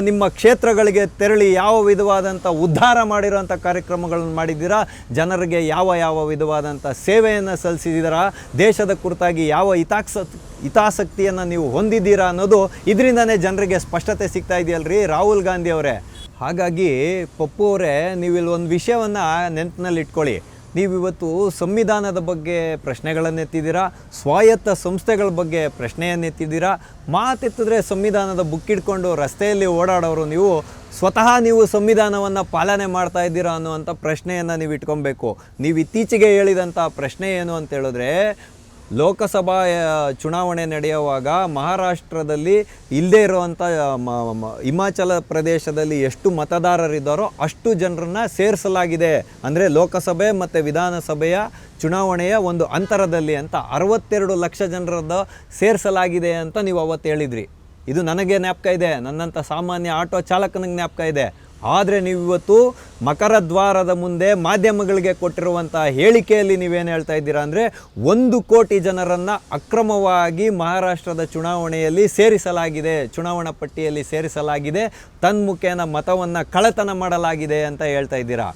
ನಿಮ್ಮ ಕ್ಷೇತ್ರಗಳಿಗೆ ತೆರಳಿ ಯಾವ ವಿಧವಾದಂಥ ಉದ್ಧಾರ ಮಾಡಿರೋಂಥ ಕಾರ್ಯಕ್ರಮಗಳನ್ನು ಮಾಡಿದ್ದೀರಾ, ಜನರಿಗೆ ಯಾವ ವಿಧವಾದಂಥ ಸೇವೆಯನ್ನು ಸಲ್ಲಿಸಿದ್ದೀರಾ, ದೇಶದ ಕುರಿತಾಗಿ ಯಾವ ಹಿತಾಸಕ್ತಿಯನ್ನು ನೀವು ಹೊಂದಿದ್ದೀರಾ ಅನ್ನೋದು ಇದರಿಂದನೇ ಜನರಿಗೆ ಸ್ಪಷ್ಟತೆ ಸಿಗ್ತಾ ಇದೆಯಲ್ರಿ ರಾಹುಲ್ ಗಾಂಧಿ ಅವರೇ. ಹಾಗಾಗಿ ಪಪ್ಪು ಅವರೇ, ನೀವಿಲ್ಲಿ ಒಂದು ವಿಷಯವನ್ನು ನೆನಪಿನಲ್ಲಿ ಇಟ್ಕೊಳ್ಳಿ. ನೀವಿವತ್ತು ಸಂವಿಧಾನದ ಬಗ್ಗೆ ಪ್ರಶ್ನೆಗಳನ್ನೆತ್ತಿದ್ದೀರಾ, ಸ್ವಾಯತ್ತ ಸಂಸ್ಥೆಗಳ ಬಗ್ಗೆ ಪ್ರಶ್ನೆಯನ್ನೆತ್ತಿದ್ದೀರಾ. ಮಾತೆತ್ತಿದ್ರೆ ಸಂವಿಧಾನದ ಬುಕ್ ಇಟ್ಕೊಂಡು ರಸ್ತೆಯಲ್ಲಿ ಓಡಾಡೋರು ನೀವು ಸಂವಿಧಾನವನ್ನು ಪಾಲನೆ ಮಾಡ್ತಾ ಇದ್ದೀರಾ ಅನ್ನುವಂಥ ಪ್ರಶ್ನೆಯನ್ನು ನೀವು ಇಟ್ಕೊಬೇಕು. ನೀವು ಇತ್ತೀಚೆಗೆ ಹೇಳಿದಂಥ ಪ್ರಶ್ನೆ ಏನು ಅಂತ ಹೇಳಿದ್ರೆ, ಲೋಕಸಭಾ ಚುನಾವಣೆ ನಡೆಯುವಾಗ ಮಹಾರಾಷ್ಟ್ರದಲ್ಲಿ ಇಲ್ಲದೇ ಇರುವಂಥ ಹಿಮಾಚಲ ಪ್ರದೇಶದಲ್ಲಿ ಎಷ್ಟು ಮತದಾರರಿದ್ದಾರೋ ಅಷ್ಟು ಜನರನ್ನು ಸೇರಿಸಲಾಗಿದೆ. ಅಂದರೆ ಲೋಕಸಭೆ ಮತ್ತು ವಿಧಾನಸಭೆಯ ಚುನಾವಣೆಯ ಒಂದು ಅಂತರದಲ್ಲಿ ಅಂತ 62 ಲಕ್ಷ ಜನರದ್ದು ಸೇರಿಸಲಾಗಿದೆ ಅಂತ ನೀವು ಅವತ್ತು ಹೇಳಿದ್ರಿ. ಇದು ನನಗೆ ಜ್ಞಾಪಕ ಇದೆ, ನನ್ನಂಥ ಸಾಮಾನ್ಯ ಆಟೋ ಚಾಲಕನಿಗೆ ಜ್ಞಾಪಕ ಇದೆ. ಆದರೆ ನೀವು ಇವತ್ತು ಮಕರ ದ್ವಾರದ ಮುಂದೆ ಮಾಧ್ಯಮಗಳಿಗೆ ಕೊಟ್ಟಿರುವಂಥ ಹೇಳಿಕೆಯಲ್ಲಿ ನೀವೇನು ಹೇಳ್ತಾ ಇದ್ದೀರಾ ಅಂದರೆ, 1 ಕೋಟಿ ಜನರನ್ನು ಅಕ್ರಮವಾಗಿ ಮಹಾರಾಷ್ಟ್ರದ ಚುನಾವಣೆಯಲ್ಲಿ ಸೇರಿಸಲಾಗಿದೆ, ಚುನಾವಣಾ ಪಟ್ಟಿಯಲ್ಲಿ ಸೇರಿಸಲಾಗಿದೆ, ತನ್ಮುಖೇನ ಮತವನ್ನು ಕಳ್ಳತನ ಮಾಡಲಾಗಿದೆ ಅಂತ ಹೇಳ್ತಾ ಇದ್ದೀರಾ.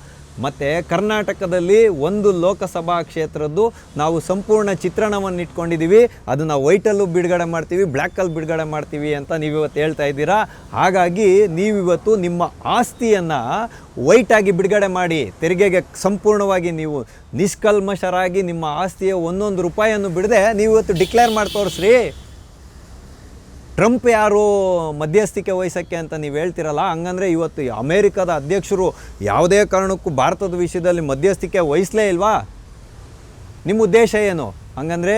ಮತ್ತು ಕರ್ನಾಟಕದಲ್ಲಿ 1 ಲೋಕಸಭಾ ಕ್ಷೇತ್ರದ್ದು ನಾವು ಸಂಪೂರ್ಣ ಚಿತ್ರಣವನ್ನು ಇಟ್ಕೊಂಡಿದ್ದೀವಿ, ಅದನ್ನು ವೈಟಲ್ಲೂ ಬಿಡುಗಡೆ ಮಾಡ್ತೀವಿ, ಬ್ಲ್ಯಾಕಲ್ಲಿ ಬಿಡುಗಡೆ ಮಾಡ್ತೀವಿ ಅಂತ ನೀವಿವತ್ತು ಹೇಳ್ತಾ ಇದ್ದೀರಾ. ಹಾಗಾಗಿ ನೀವಿವತ್ತು ನಿಮ್ಮ ಆಸ್ತಿಯನ್ನು ವೈಟಾಗಿ ಬಿಡುಗಡೆ ಮಾಡಿ, ತೆರಿಗೆಗೆ ಸಂಪೂರ್ಣವಾಗಿ ನೀವು ನಿಷ್ಕಲ್ಮಶರಾಗಿ ನಿಮ್ಮ ಆಸ್ತಿಯ 1 ರೂಪಾಯಿಯನ್ನು ಬಿಡದೆ ನೀವಿವತ್ತು ಡಿಕ್ಲೇರ್ ಮಾಡಿ ತೋರಿಸ್ರಿ. ಟ್ರಂಪ್ ಯಾರು ಮಧ್ಯಸ್ಥಿಕೆ ವಹಿಸೋಕ್ಕೆ ಅಂತ ನೀವು ಹೇಳ್ತಿರಲ್ಲ, ಹಂಗಂದರೆ ಇವತ್ತು ಅಮೇರಿಕದ ಅಧ್ಯಕ್ಷರು ಯಾವುದೇ ಕಾರಣಕ್ಕೂ ಭಾರತದ ವಿಷಯದಲ್ಲಿ ಮಧ್ಯಸ್ಥಿಕೆ ವಹಿಸಲೇ ಇಲ್ವಾ? ನಿಮ್ಮ ಉದ್ದೇಶ ಏನು? ಹಂಗಂದರೆ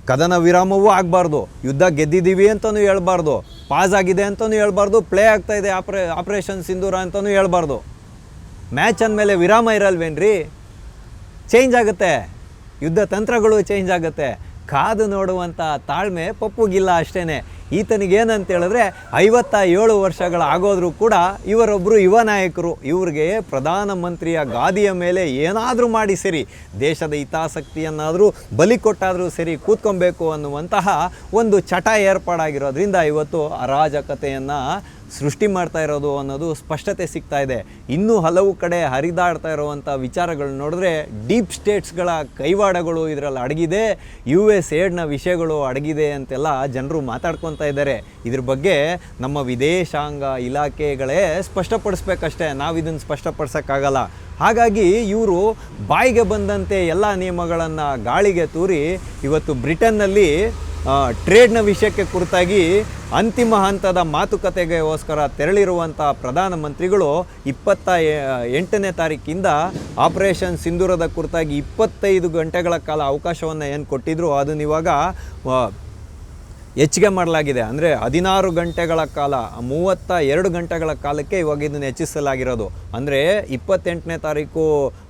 ಕದನ ವಿರಾಮವೂ ಆಗಬಾರ್ದು, ಯುದ್ಧ ಗೆದ್ದಿದ್ದೀವಿ ಅಂತಲೂ ಹೇಳ್ಬಾರ್ದು, ಪಾಸ್ ಆಗಿದೆ ಅಂತಲೂ ಹೇಳ್ಬಾರ್ದು, ಪ್ಲೇ ಆಗ್ತಾಯಿದೆ ಆಪರೇಷನ್ ಸಿಂಧೂರ ಅಂತಲೂ ಹೇಳ್ಬಾರ್ದು. ಮ್ಯಾಚ್ ಅಂದಮೇಲೆ ವಿರಾಮ ಇರಲ್ವೇನ್ರಿ? ಚೇಂಜ್ ಆಗುತ್ತೆ, ಯುದ್ಧ ತಂತ್ರಗಳು ಚೇಂಜ್ ಆಗುತ್ತೆ. ಕಾದು ನೋಡುವಂಥ ತಾಳ್ಮೆ ಪಪ್ಪುಗಿಲ್ಲ ಅಷ್ಟೇ. ಈತನಿಗೇನಂತ ಹೇಳಿದ್ರೆ 57 ವರ್ಷಗಳ ಆಗೋದ್ರೂ ಕೂಡ ಇವರೊಬ್ಬರು ಯುವ ನಾಯಕರು, ಇವ್ರಿಗೆ ಪ್ರಧಾನಮಂತ್ರಿಯ ಗಾದಿಯ ಮೇಲೆ ಏನಾದರೂ ಮಾಡಿ ಸರಿ, ದೇಶದ ಹಿತಾಸಕ್ತಿಯನ್ನಾದರೂ ಬಲಿ ಕೊಟ್ಟಾದರೂ ಸರಿ ಕೂತ್ಕೊಬೇಕು ಅನ್ನುವಂತಹ ಒಂದು ಚಟ ಏರ್ಪಾಡಾಗಿರೋದ್ರಿಂದ ಇವತ್ತು ಅರಾಜಕತೆಯನ್ನು ಸೃಷ್ಟಿ ಮಾಡ್ತಾ ಇರೋದು ಅನ್ನೋದು ಸ್ಪಷ್ಟತೆ ಸಿಗ್ತಾ ಇದೆ. ಇನ್ನೂ ಹಲವು ಕಡೆ ಹರಿದಾಡ್ತಾ ಇರುವಂಥ ವಿಚಾರಗಳು ನೋಡಿದ್ರೆ ಡೀಪ್ ಸ್ಟೇಟ್ಸ್ಗಳ ಕೈವಾಡಗಳು ಇದರಲ್ಲಿ ಅಡಗಿದೆ, USAIDನ ವಿಷಯಗಳು ಅಡಗಿದೆ ಅಂತೆಲ್ಲ ಜನರು ಮಾತಾಡ್ಕೊತಾ ಇದ್ದಾರೆ. ಇದ್ರ ಬಗ್ಗೆ ನಮ್ಮ ವಿದೇಶಾಂಗ ಇಲಾಖೆಗಳೇ ಸ್ಪಷ್ಟಪಡಿಸ್ಬೇಕಷ್ಟೇ, ನಾವು ಇದನ್ನು ಸ್ಪಷ್ಟಪಡಿಸೋಕ್ಕಾಗಲ್ಲ. ಹಾಗಾಗಿ ಇವರು ಬಾಯಿಗೆ ಬಂದಂತೆ ಎಲ್ಲ ನಿಯಮಗಳನ್ನು ಗಾಳಿಗೆ ತೂರಿ ಇವತ್ತು ಬ್ರಿಟನ್ನಲ್ಲಿ ಟ್ರೇಡ್ನ ವಿಷಯಕ್ಕೆ ಕುರಿತಾಗಿ ಅಂತಿಮ ಹಂತದ ಮಾತುಕತೆಗೋಸ್ಕರ ತೆರಳಿರುವಂಥ ಪ್ರಧಾನಮಂತ್ರಿಗಳು 28ನೇ ತಾರೀಕಿಂದ ಆಪರೇಷನ್ ಸಿಂಧೂರದ ಕುರಿತಾಗಿ 25 ಗಂಟೆಗಳ ಕಾಲ ಅವಕಾಶವನ್ನು ಏನು ಕೊಟ್ಟಿದ್ರು ಅದನ್ನು ಇವಾಗ ಹೆಚ್ಚಿಗೆ ಮಾಡಲಾಗಿದೆ. ಅಂದರೆ 16 ಗಂಟೆಗಳ ಕಾಲ, 32 ಗಂಟೆಗಳ ಕಾಲಕ್ಕೆ ಇವಾಗ ಇದನ್ನು ಹೆಚ್ಚಿಸಲಾಗಿರೋದು. ಅಂದರೆ 28ನೇ ತಾರೀಕು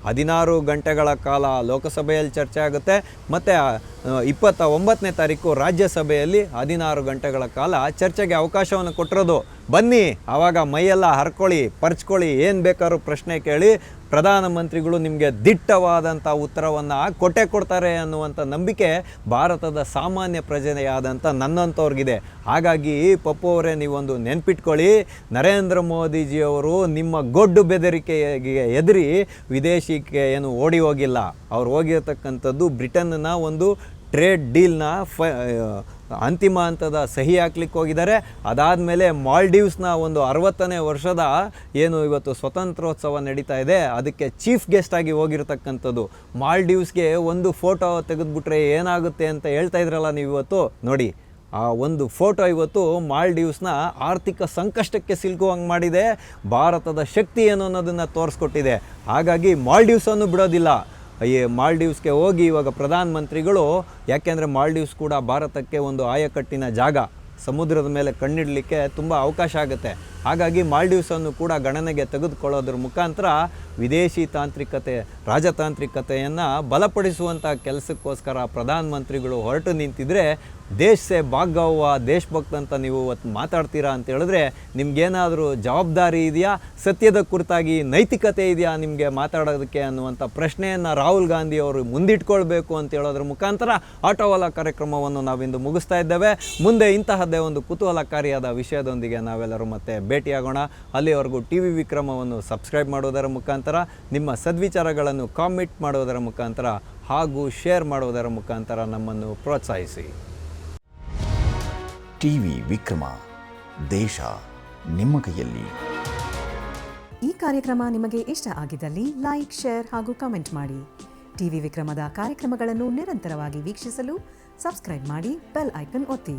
16 ಗಂಟೆಗಳ ಕಾಲ ಲೋಕಸಭೆಯಲ್ಲಿ ಚರ್ಚೆ ಆಗುತ್ತೆ, ಮತ್ತು 29ನೇ ತಾರೀಕು ರಾಜ್ಯಸಭೆಯಲ್ಲಿ 16 ಗಂಟೆಗಳ ಕಾಲ ಚರ್ಚೆಗೆ ಅವಕಾಶವನ್ನು ಕೊಟ್ಟಿರೋದು. ಬನ್ನಿ, ಆವಾಗ ಮೈಯೆಲ್ಲ ಹರ್ಕೊಳ್ಳಿ, ಪರ್ಚ್ಕೊಳ್ಳಿ, ಏನು ಬೇಕಾದ್ರೂ ಪ್ರಶ್ನೆ ಕೇಳಿ, ಪ್ರಧಾನಮಂತ್ರಿಗಳು ನಿಮಗೆ ದಿಟ್ಟವಾದಂಥ ಉತ್ತರವನ್ನು ಕೊಡ್ತಾರೆ ಅನ್ನುವಂಥ ನಂಬಿಕೆ ಭಾರತದ ಸಾಮಾನ್ಯ ಪ್ರಜೆಯಾದಂಥ ನನ್ನಂಥವ್ರಿಗಿದೆ. ಹಾಗಾಗಿ ಪಪ್ಪು ಅವರೇ, ನೀವೊಂದು ನೆನ್ಪಿಟ್ಕೊಳ್ಳಿ, ನರೇಂದ್ರ ಮೋದಿಜಿಯವರು ನಿಮ್ಮ ಗೊಡ್ಡು ಬೆದರಿಕೆಗೆ ಎದುರಿ ವಿದೇಶಕ್ಕೆ ಏನು ಓಡಿ ಹೋಗಿಲ್ಲ. ಅವ್ರು ಹೋಗಿರ್ತಕ್ಕಂಥದ್ದು ಬ್ರಿಟನ್ನ ಒಂದು ಟ್ರೇಡ್ ಡೀಲ್ನ ಅಂತಿಮ ಹಂತದ ಸಹಿ ಹಾಕ್ಲಿಕ್ಕೆ ಹೋಗಿದ್ದಾರೆ. ಅದಾದಮೇಲೆ ಮಾಲ್ಡೀವ್ಸ್ನ ಒಂದು 60ನೇ ವರ್ಷದ ಏನು ಇವತ್ತು ಸ್ವತಂತ್ರೋತ್ಸವ ನಡೀತಾ ಇದೆ, ಅದಕ್ಕೆ ಚೀಫ್ ಗೆಸ್ಟ್ ಆಗಿ ಹೋಗಿರ್ತಕ್ಕಂಥದ್ದು. ಮಾಲ್ಡೀವ್ಸ್ಗೆ ಒಂದು ಫೋಟೋ ತೆಗೆದುಬಿಟ್ರೆ ಏನಾಗುತ್ತೆ ಅಂತ ಹೇಳ್ತಾ ಇದ್ರಲ್ಲ ನೀವು ಇವತ್ತು, ನೋಡಿ ಆ ಒಂದು ಫೋಟೋ ಇವತ್ತು ಮಾಲ್ಡೀವ್ಸ್ನ ಆರ್ಥಿಕ ಸಂಕಷ್ಟಕ್ಕೆ ಸಿಲುಕುವಂಗೆ ಮಾಡಿದೆ, ಭಾರತದ ಶಕ್ತಿ ಏನು ಅನ್ನೋದನ್ನು ತೋರಿಸ್ಕೊಟ್ಟಿದೆ. ಹಾಗಾಗಿ ಮಾಲ್ಡೀವ್ಸನ್ನು ಬಿಡೋದಿಲ್ಲ. ಈ ಮಾಲ್ಡೀವ್ಸ್ಗೆ ಹೋಗಿ ಇವಾಗ ಪ್ರಧಾನಮಂತ್ರಿಗಳು, ಯಾಕೆಂದರೆ ಮಾಲ್ಡೀವ್ಸ್ ಕೂಡ ಭಾರತಕ್ಕೆ ಒಂದು ಆಯಕಟ್ಟಿನ ಜಾಗ, ಸಮುದ್ರದ ಮೇಲೆ ಕಣ್ಣಿಡಲಿಕ್ಕೆ ತುಂಬ ಅವಕಾಶ ಆಗುತ್ತೆ. ಹಾಗಾಗಿ ಮಾಲ್ಡೀವ್ಸನ್ನು ಕೂಡ ಗಣನೆಗೆ ತೆಗೆದುಕೊಳ್ಳೋದ್ರ ಮುಖಾಂತರ ವಿದೇಶಿ ತಾಂತ್ರಿಕತೆ ರಾಜತಾಂತ್ರಿಕತೆಯನ್ನು ಬಲಪಡಿಸುವಂಥ ಕೆಲಸಕ್ಕೋಸ್ಕರ ಪ್ರಧಾನಮಂತ್ರಿಗಳು ಹೊರಟು ನಿಂತಿದ್ರೆ ದೇಶ್ ಸೇ ಭಾಗವ್ವ ದೇಶಭಕ್ತ ಅಂತ ನೀವು ಇವತ್ತು ಮಾತಾಡ್ತೀರಾ ಅಂತ ಹೇಳಿದ್ರೆ ನಿಮ್ಗೇನಾದರೂ ಜವಾಬ್ದಾರಿ ಇದೆಯಾ, ಸತ್ಯದ ಕುರಿತಾಗಿ ನೈತಿಕತೆ ಇದೆಯಾ ನಿಮಗೆ ಮಾತಾಡೋದಕ್ಕೆ ಅನ್ನುವಂಥ ಪ್ರಶ್ನೆಯನ್ನು ರಾಹುಲ್ ಗಾಂಧಿ ಅವರು ಮುಂದಿಟ್ಕೊಳ್ಬೇಕು ಅಂತ ಹೇಳೋದ್ರ ಮುಖಾಂತರ ಆಟೋವಾಲ ಕಾರ್ಯಕ್ರಮವನ್ನು ನಾವಿಂದು ಮುಗಿಸ್ತಾ ಇದ್ದೇವೆ. ಮುಂದೆ ಇಂತಹದ್ದೇ ಒಂದು ಕುತೂಹಲಕಾರಿಯಾದ ವಿಷಯದೊಂದಿಗೆ ನಾವೆಲ್ಲರೂ ಮತ್ತೆ ಭೇಟಿಯಾಗೋಣ. ಅಲ್ಲಿವರೆಗೂ ಟಿ ವಿ ವಿಕ್ರಮವನ್ನು ಸಬ್ಸ್ಕ್ರೈಬ್ ಮಾಡೋದರ ಮುಖಾಂತರ, ನಿಮ್ಮ ಸದ್ವಿಚಾರಗಳನ್ನು ಕಾಮೆಂಟ್ ಮಾಡೋದರ ಮುಖಾಂತರ ಹಾಗೂ ಶೇರ್ ಮಾಡೋದರ ಮುಖಾಂತರ ನಮ್ಮನ್ನು ಪ್ರೋತ್ಸಾಹಿಸಿ. ಟಿವಿ ವಿಕ್ರಮ, ದೇಶ ನಿಮ್ಮ ಕೈಯಲ್ಲಿ. ಈ ಕಾರ್ಯಕ್ರಮ ನಿಮಗೆ ಇಷ್ಟ ಆಗಿದ್ದಲ್ಲಿ ಲೈಕ್, ಶೇರ್ ಹಾಗೂ ಕಮೆಂಟ್ ಮಾಡಿ. ಟಿವಿ ವಿಕ್ರಮದ ಕಾರ್ಯಕ್ರಮಗಳನ್ನು ನಿರಂತರವಾಗಿ ವೀಕ್ಷಿಸಲು ಸಬ್ಸ್ಕ್ರೈಬ್ ಮಾಡಿ, ಬೆಲ್ ಐಕನ್ ಒತ್ತಿ.